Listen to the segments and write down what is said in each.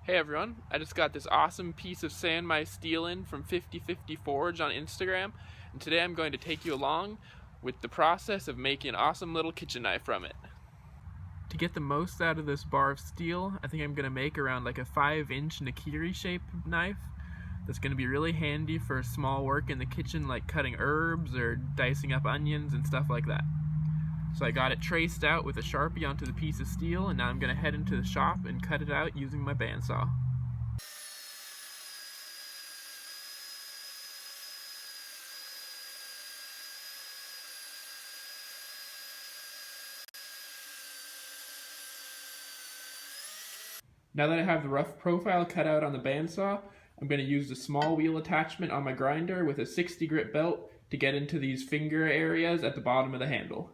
Hey everyone, I just got this awesome piece of San Mai steel in from 50/50 Forge on Instagram, and today I'm going to take you along with the process of making an awesome little kitchen knife from it. To get the most out of this bar of steel, I think I'm going to make around like a 5-inch Nakiri shaped knife that's going to be really handy for small work in the kitchen like cutting herbs or dicing up onions and stuff like that. So I got it traced out with a Sharpie onto the piece of steel, and now I'm going to head into the shop and cut it out using my bandsaw. Now that I have the rough profile cut out on the bandsaw, I'm going to use the small wheel attachment on my grinder with a 60 grit belt to get into these finger areas at the bottom of the handle.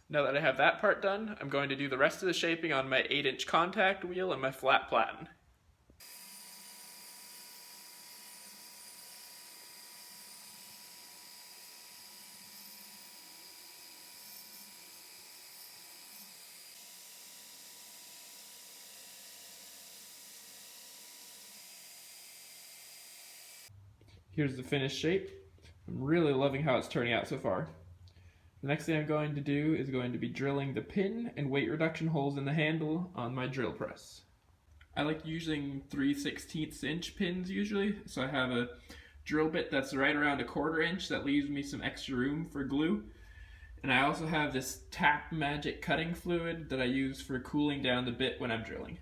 Now that I have that part done, I'm going to do the rest of the shaping on my 8-inch contact wheel and my flat platen. Here's the finished shape. I'm really loving how it's turning out so far. The next thing I'm going to do is going to be drilling the pin and weight reduction holes in the handle on my drill press. I like using 3/16 inch pins usually, so I have a drill bit that's right around 1/4 inch that leaves me some extra room for glue. And I also have this Tap Magic cutting fluid that I use for cooling down the bit when I'm drilling.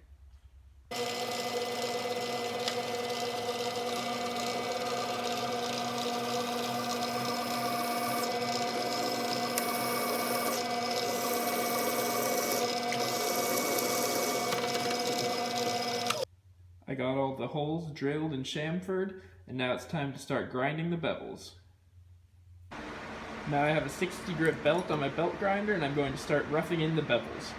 I got all the holes drilled and chamfered, and now it's time to start grinding the bevels. Now I have a 60 grit belt on my belt grinder, and I'm going to start roughing in the bevels.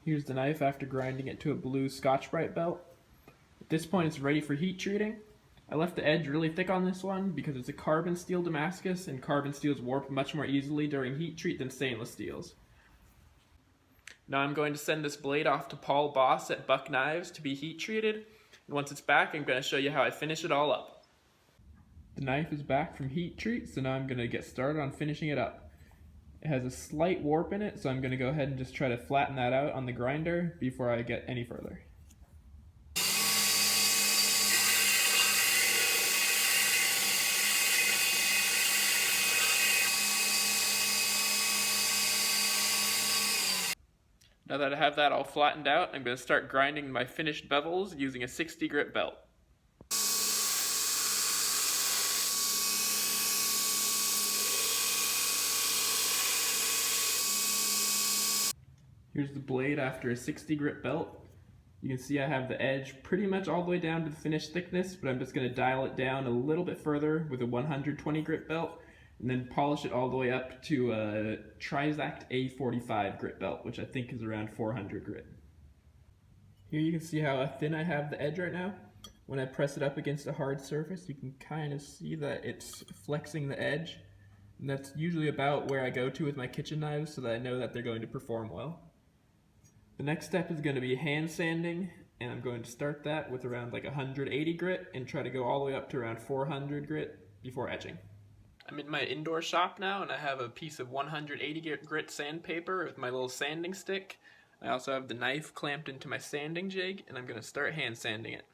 Here's the knife after grinding it to a blue Scotch-Brite belt. At this point it's ready for heat treating. I left the edge really thick on this one because it's a carbon steel Damascus, and carbon steels warp much more easily during heat treat than stainless steels. Now I'm going to send this blade off to Paul Boss at Buck Knives to be heat treated, and once it's back I'm going to show you how I finish it all up. The knife is back from heat treat, so now I'm going to get started on finishing it up. It has a slight warp in it, so I'm going to go ahead and just try to flatten that out on the grinder before I get any further. Now that I have that all flattened out, I'm going to start grinding my finished bevels using a 60 grit belt. Here's the blade after a 60 grit belt. You can see I have the edge pretty much all the way down to the finished thickness, but I'm just going to dial it down a little bit further with a 120 grit belt, and then polish it all the way up to a Trizact A45 grit belt, which I think is around 400 grit. Here you can see how thin I have the edge right now. When I press it up against a hard surface, you can kind of see that it's flexing the edge. And that's usually about where I go to with my kitchen knives so that I know that they're going to perform well. The next step is going to be hand sanding, and I'm going to start that with around like 180 grit and try to go all the way up to around 400 grit before etching. I'm in my indoor shop now, and I have a piece of 180 grit sandpaper with my little sanding stick. I also have the knife clamped into my sanding jig, and I'm going to start hand sanding it.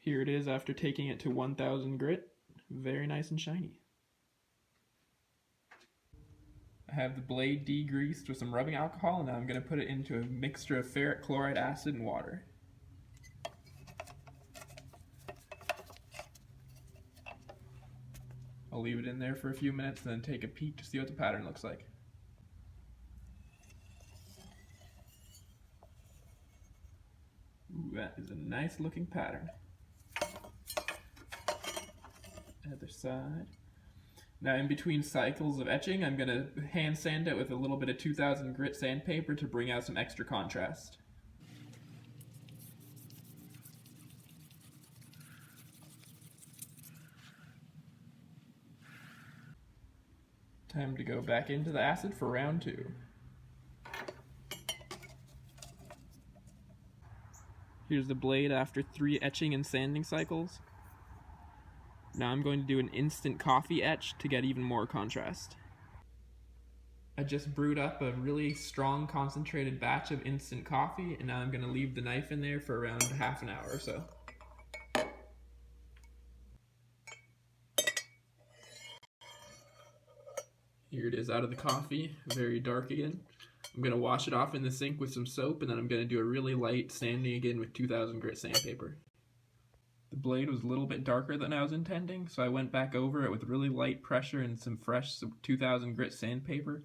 Here it is after taking it to 1000 grit. Very nice and shiny. I have the blade degreased with some rubbing alcohol, and now I'm going to put it into a mixture of ferric chloride acid and water. I'll leave it in there for a few minutes and then take a peek to see what the pattern looks like. Ooh, that is a nice looking pattern. Other side. Now in between cycles of etching, I'm going to hand sand it with a little bit of 2000 grit sandpaper to bring out some extra contrast. Time to go back into the acid for round 2. Here's the blade after 3 etching and sanding cycles. Now I'm going to do an instant coffee etch to get even more contrast. I just brewed up a really strong concentrated batch of instant coffee, and now I'm going to leave the knife in there for around half an hour or so. Here it is out of the coffee, very dark again. I'm going to wash it off in the sink with some soap, and then I'm going to do a really light sanding again with 2000 grit sandpaper. The blade was a little bit darker than I was intending, so I went back over it with really light pressure and some fresh 2000 grit sandpaper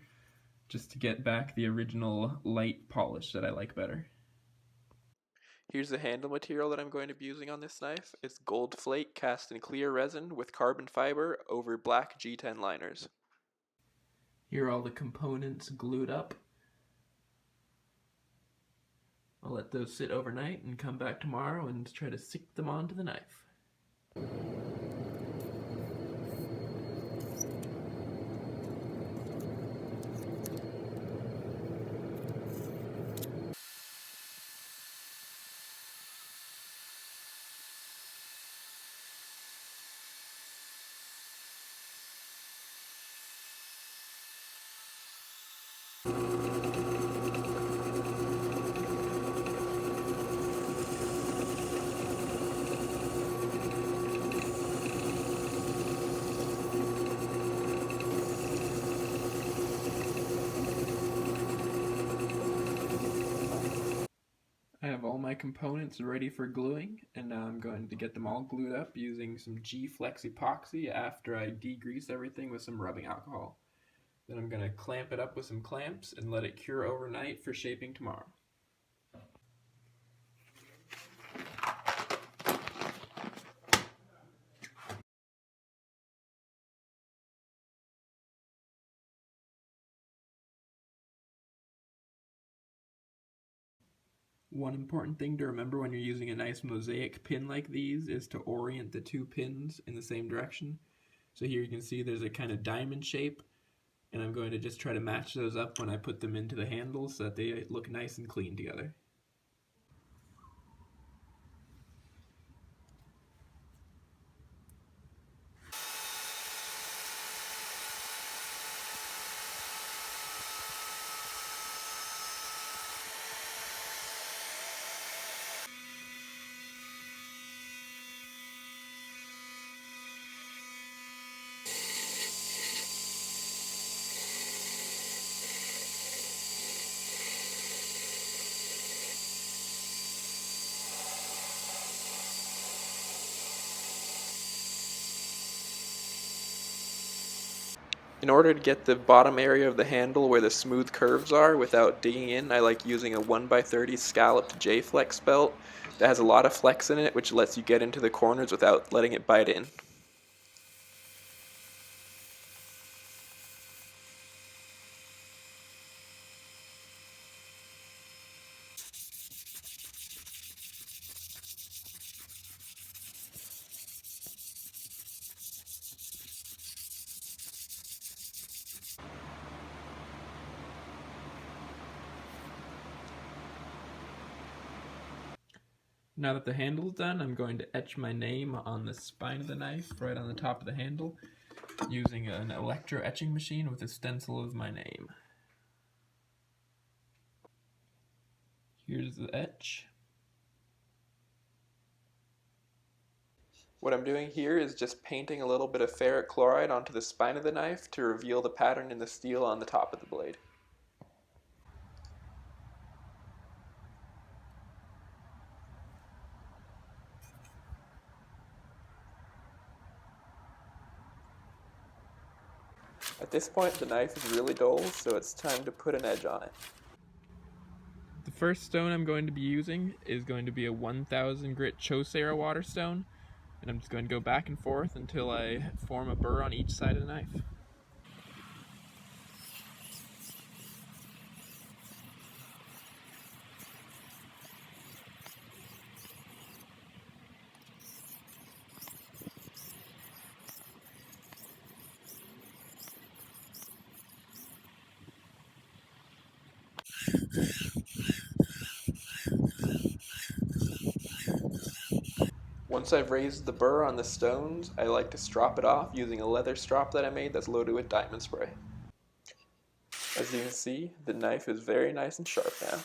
just to get back the original light polish that I like better. Here's the handle material that I'm going to be using on this knife. It's gold flake cast in clear resin with carbon fiber over black G10 liners. Here are all the components glued up. I'll let those sit overnight and come back tomorrow and try to stick them onto the knife. I have all my components ready for gluing, and now I'm going to get them all glued up using some G-Flex epoxy after I degrease everything with some rubbing alcohol. Then I'm going to clamp it up with some clamps and let it cure overnight for shaping tomorrow. One important thing to remember when you're using a nice mosaic pin like these is to orient the 2 pins in the same direction. So here you can see there's a kind of diamond shape, and I'm going to just try to match those up when I put them into the handles so that they look nice and clean together. In order to get the bottom area of the handle where the smooth curves are without digging in, I like using a 1x30 scalloped J-Flex belt that has a lot of flex in it, which lets you get into the corners without letting it bite in. Now that the handle's done, I'm going to etch my name on the spine of the knife, right on the top of the handle, using an electro etching machine with a stencil of my name. Here's the etch. What I'm doing here is just painting a little bit of ferric chloride onto the spine of the knife to reveal the pattern in the steel on the top of the blade. At this point, the knife is really dull, so it's time to put an edge on it. The first stone I'm going to be using is going to be a 1000 grit Chaucerra water stone, and I'm just going to go back and forth until I form a burr on each side of the knife. Once I've raised the burr on the stones, I like to strop it off using a leather strop that I made that's loaded with diamond spray. As you can see, the knife is very nice and sharp now.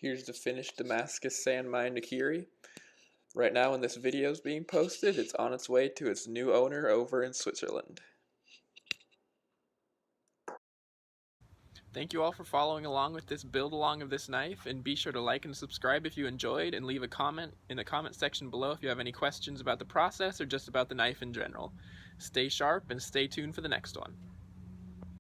Here's the finished Damascus San Mai Nakiri. Right now when this video is being posted, it's on its way to its new owner over in Switzerland. Thank you all for following along with this build along of this knife, and be sure to like and subscribe if you enjoyed, and leave a comment in the comment section below if you have any questions about the process or just about the knife in general. Stay sharp and stay tuned for the next one.